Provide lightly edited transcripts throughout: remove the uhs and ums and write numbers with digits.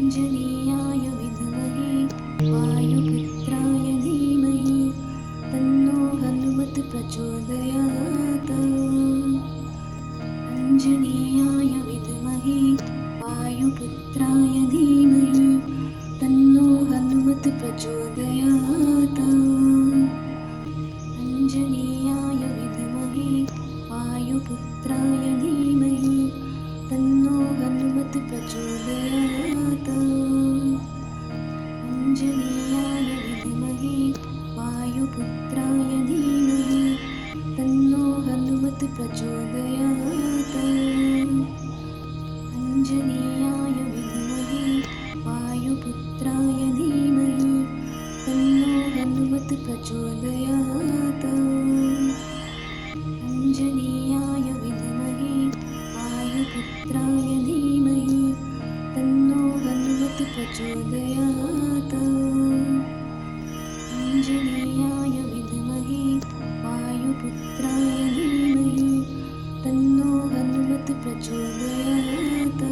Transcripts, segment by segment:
आञ्जनेयाय विद्महे वायुपुत्राय धीमहि तन्नो हनुमत् प्रचोदयात्। आञ्जनेयाय विद्महे वायुपुत्राय धीमहि तन्नो हनुमत् प्रचोदयात्। आञ्जनेयाय विद्महे वायुपुत्राय धीमहि तन्नो हनुमत् प्रचोदयात्। आञ्जनेयाय विद्महे वायुपुत्राय धीमहि तन्नो हनुमत् प्रचोदयात्। आञ्जनेयाय विद्महे वायुपुत्राय धीमहि तन्नो हनुमत् प्रचोदयात्। आञ्जनेयाय विद्महे वायुपुत्राय धीमहि तन्नो हनुमत् प्रचोदयात्। आञ्जनेयाय विद्महे वायुपुत्राय धीमहि तन्नो हनुमत् प्रचोदयात्।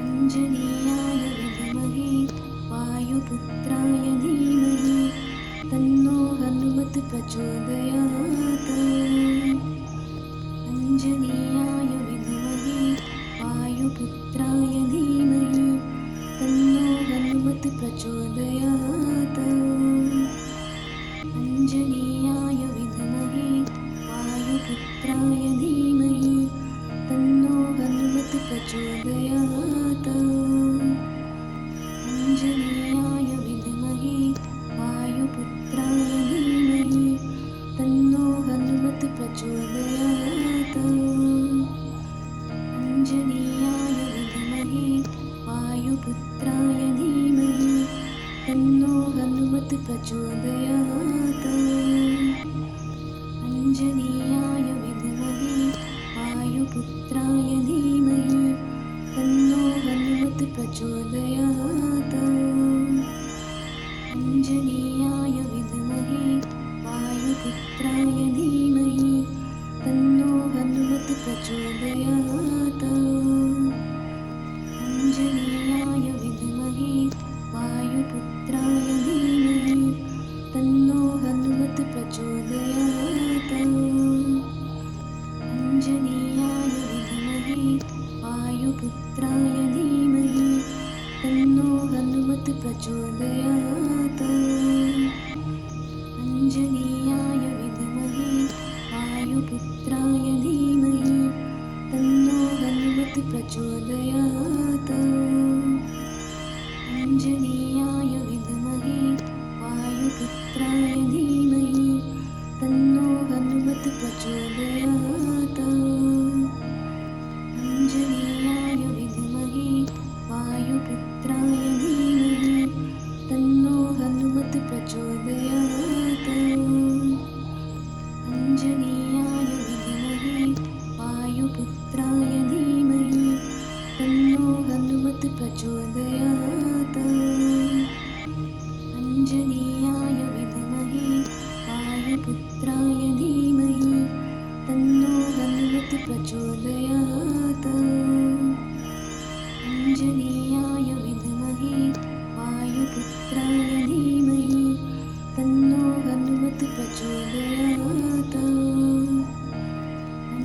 आञ्जनेयाय विद्महे वायुपुत्राय धीमहि तन्नो हनुमत् प्रचोदयात्। आञ्जनेयाय विद्महे वायुपुत्राय धीमहि तन्नो हनुमत् प्रचोदयात्। आञ्जनेयाय विद्महे वायुपुत्राय धीमहि तन्नो हनुमत् प्रचोदयात्। आञ्जनेयाय विद्महे वायुपुत्राय धीमहि तन्नो हनुमत् प्रचोदयात्। आञ्जनेयाय विद्महे वायुपुत्राय धीमहि तन्नो हनुमत् प्रचोदयात्। आञ्जनेयाय विद्महे वायुपुत्राय धीमहि तन्नो हनुमत् प्रचोदयात्। आञ्जनेयाय विद्महे वायुपुत्राय धीमहि तन्नो हनुमत् प्रचोदयात्। आञ्जनेयाय विद्महे वायुपुत्राय धीमहि तन्नो हनुमत् प्रचोदयात्। आञ्जनेयाय विद्महे वायुपुत्राय धीमहि तन्नो हनुमत् प्रचोदयात्। आञ्जनेयाय विद्महे वायुपुत्राय धीमहि तन्नो हनुमत् प्रचोदयात्। आञ्जनेयाय विद्महे वायुपुत्राय धीमहि तन्नो हनुमत् प्रचोदयात्। आञ्जनेयाय विद्महे वायुपुत्राय धीमहि तन्नो हनुमत् प्रचोदयात्। आञ्जनेयाय विद्महे वायुपुत्राय धीमहि तन्नो हनुमत् प्रचोदयात्। आञ्जनेयाय विद्महे वायुपुत्राय धीमहि तन्नो हनुमत् प्रचोदयात्। आञ्जनेयाय विद्महे वायुपुत्राय धीमहि तन्नो हनुमत् प्रचोदयात्।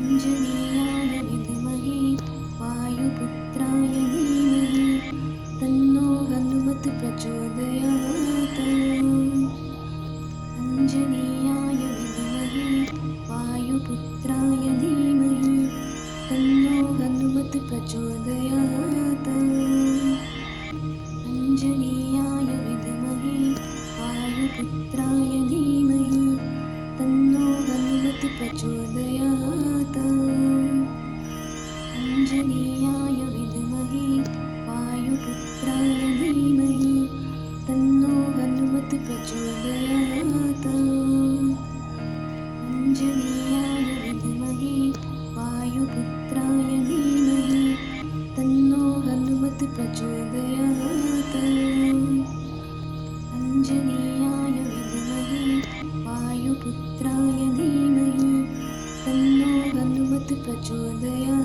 आञ्जनेयाय विद्महे वायुपुत्राय धीमहि तन्नो हनुमत् प्रचोदयात्। आञ्जनेयाय विद्महे वायुपुत्राय धीमहि तन्नो हनुमत् प्रचोदयात्। आञ्जनेयाय विद्महे वायुपुत्राय धीमहि तन्नो हनुमत् प्रचोदयात्। आञ्जनेयाय विद्महे वायुपुत्राय धीमहि तन्नो हनुमत् प्रचोदयात्। आञ्जनेयाय विद्महे वायुपुत्राय धीमहि तन्नो हनुमत् प्रचोदयात्। आञ्जनेयाय विद्महे वायुपुत्राय धीमहि तन्नो हनुमत् प्रचोदयात्।